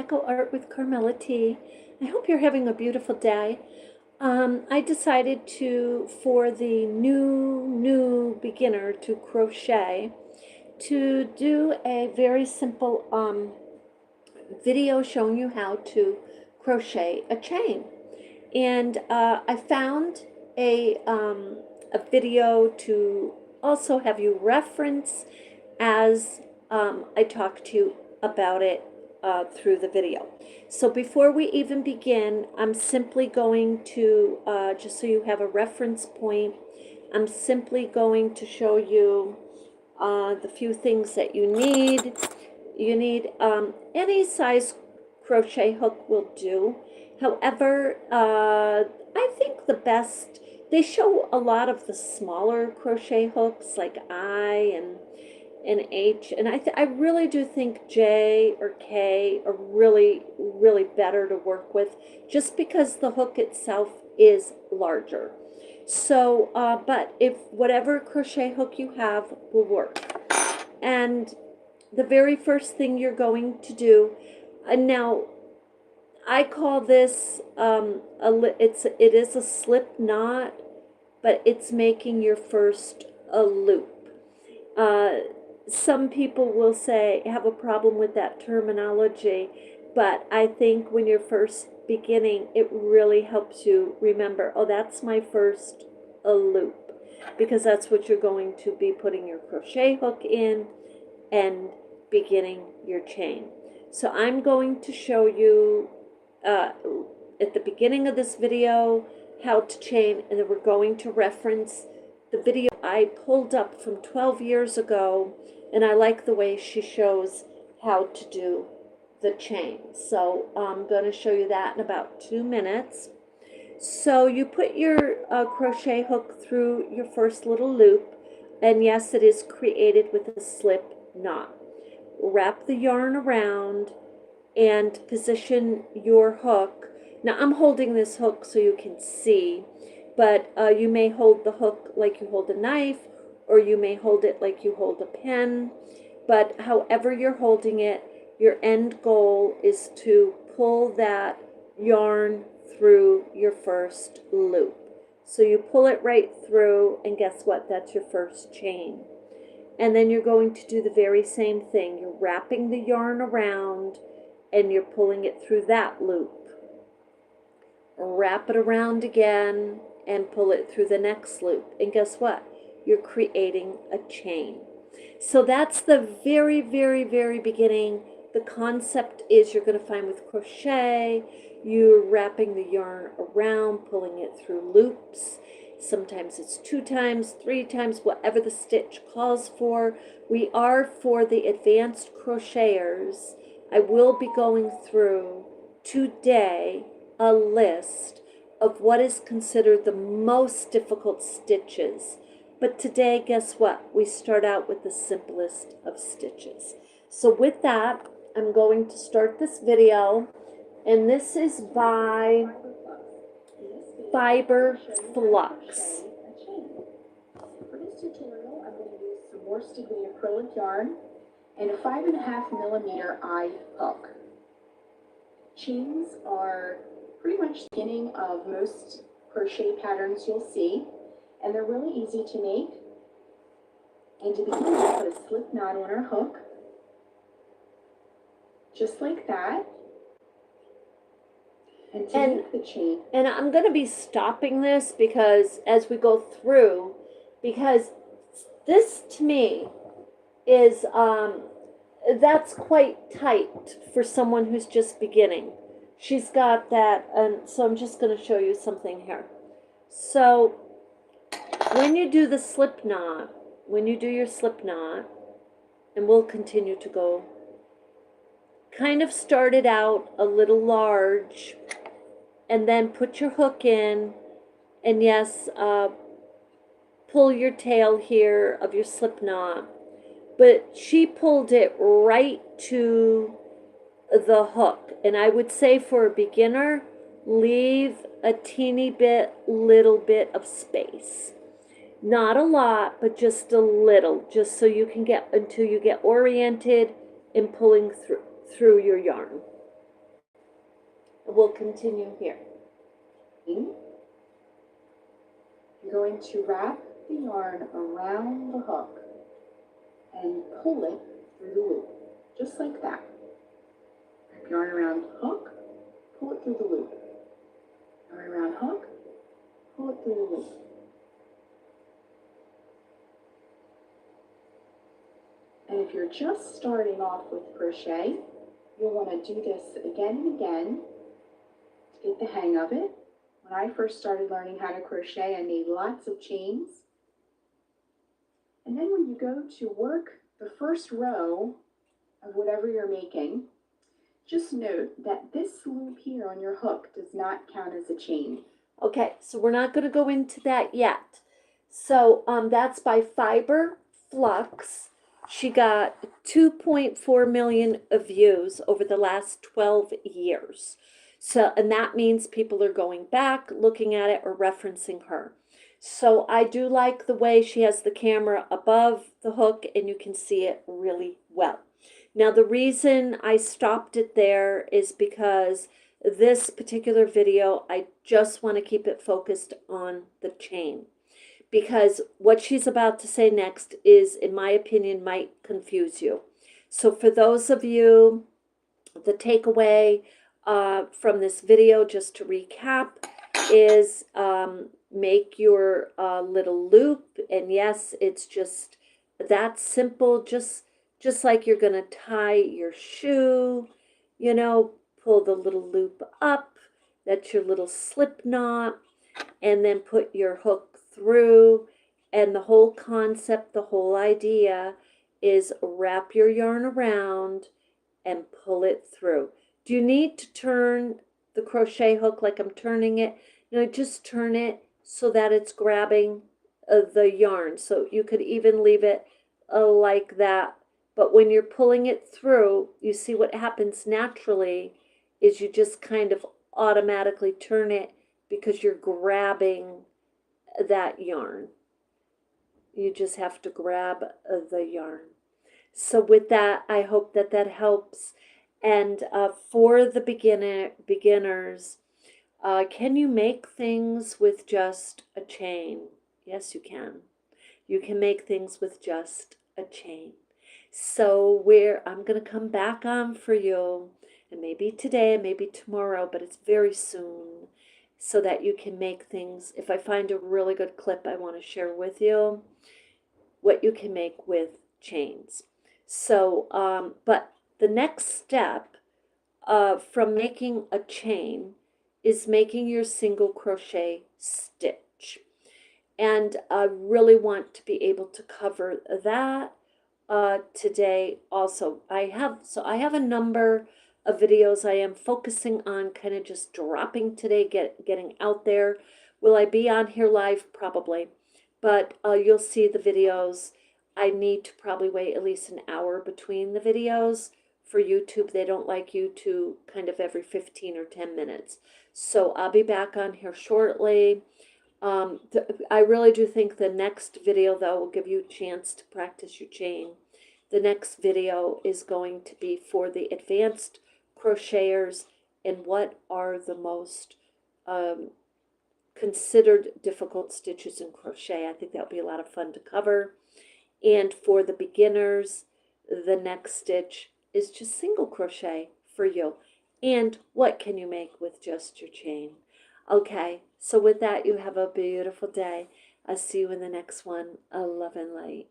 Echo Art with Carmella-T. I hope you're having a beautiful day. I decided for the new beginner to crochet, to do a very simple video showing you how to crochet a chain. And I found a video to also have you reference as I talk to you about it through the video. So before we even begin, I'm simply going to, just so you have a reference point, I'm simply going to show you the few things that you need. You need any size crochet hook will do. However, I think the best, they show a lot of the smaller crochet hooks like I and H, and I really do think J or K are really better to work with, just because the hook itself is larger. So, but if whatever crochet hook you have will work. And the very first thing you're going to do, now I call this it is a slip knot, but it's making your first a loop. Some people will have a problem with that terminology, but I think when you're first beginning, it really helps you remember, oh, that's my first a loop, because that's what you're going to be putting your crochet hook in and beginning your chain. So I'm going to show you at the beginning of this video how to chain, and then we're going to reference the video I pulled up from 12 years ago, and I like the way she shows how to do the chain. So I'm going to show you that in about 2 minutes. So you put your crochet hook through your first little loop, and yes, it is created with a slip knot. Wrap the yarn around and position your hook. Now I'm holding this hook so you can see, but you may hold the hook like you hold a knife, or you may hold it like you hold a pen. But however you're holding it, your end goal is to pull that yarn through your first loop. So you pull it right through, and guess what? That's your first chain. And then you're going to do the very same thing. You're wrapping the yarn around, and you're pulling it through that loop. Wrap it around again and pull it through the next loop. And guess what? You're creating a chain. So that's the very beginning. The concept is you're going to find with crochet, you're wrapping the yarn around, pulling it through loops. Sometimes it's 2 times, 3 times, whatever the stitch calls for. We are, for the advanced crocheters, I will be going through today a list of what is considered the most difficult stitches. But today, guess what? We start out with the simplest of stitches. So with that, I'm going to start this video, and this is by Fiber Flux. For this tutorial, I'm going to use some worsted weight acrylic yarn and a 5.5mm eye hook. Chains are pretty much the beginning of most crochet patterns you'll see, and they're really easy to make. And to begin, we put a slip knot on our hook, just like that. And to make the chain. And I'm going to be stopping this because as we go through, because this to me is that's quite tight for someone who's just beginning. She's got that, and so I'm just going to show you something here. So when you do the slip knot, when you do your slip knot, and we'll continue to go, kind of start it out a little large, and then put your hook in, and yes, pull your tail here of your slip knot. But she pulled it right to the hook, and I would say for a beginner, leave a little bit of space. Not a lot, but just a little, just so you can get, until you get oriented in pulling through your yarn. we'll continue here. You're going to wrap the yarn around the hook and pull it through the loop, just like that. Wrap yarn around the hook, pull it through the loop. Yarn around hook, pull it through the loop. And if you're just starting off with crochet, you'll want to do this again and again to get the hang of it. When I first started learning how to crochet, I made lots of chains. And then when you go to work the first row of whatever you're making, just note that this loop here on your hook does not count as a chain. Okay, so we're not going to go into that yet. So that's by Fiber Flux. She got 2.4 million views over the last 12 years. So, and that means people are going back, looking at it, or referencing her. So I do like the way she has the camera above the hook and you can see it really well. Now the reason I stopped it there is because this particular video, I just want to keep it focused on the chain. Because what she's about to say next is, in my opinion, might confuse you. So for those of you, the takeaway from this video, just to recap, is make your little loop. And yes, it's just that simple, just like you're going to tie your shoe, you know, pull the little loop up, that's your little slip knot, and then put your hook through. And the whole concept, the whole idea is wrap your yarn around and pull it through. Do you need to turn the crochet hook like I'm turning it? No, just turn it so that it's grabbing the yarn. So you could even leave it like that. But when you're pulling it through, you see what happens naturally is you just kind of automatically turn it because you're grabbing that yarn. You just have to grab the yarn. So with that, I hope that that helps. And for the beginners, can you make things with just a chain? Yes, you can. You can make things with just a chain. So I'm going to come back on for you, and maybe today, maybe tomorrow, but it's very soon, so that you can make things. If I find a really good clip, I want to share with you what you can make with chains. So, but the next step from making a chain is making your single crochet stitch. And I really want to be able to cover that today also. I have a number of videos I am focusing on kind of just dropping today, getting out there. Will I be on here live? Probably. But you'll see the videos. I need to probably wait at least an hour between the videos. For YouTube, they don't like you to kind of every 15 or 10 minutes. So I'll be back on here shortly. I really do think the next video, though, will give you a chance to practice your chain. The next video is going to be for the advanced crocheters and what are the most considered difficult stitches in crochet. I think that'll be a lot of fun to cover. And for the beginners, the next stitch is just single crochet for you. And what can you make with just your chain? Okay, so with that, you have a beautiful day. I'll see you in the next one. Love and light.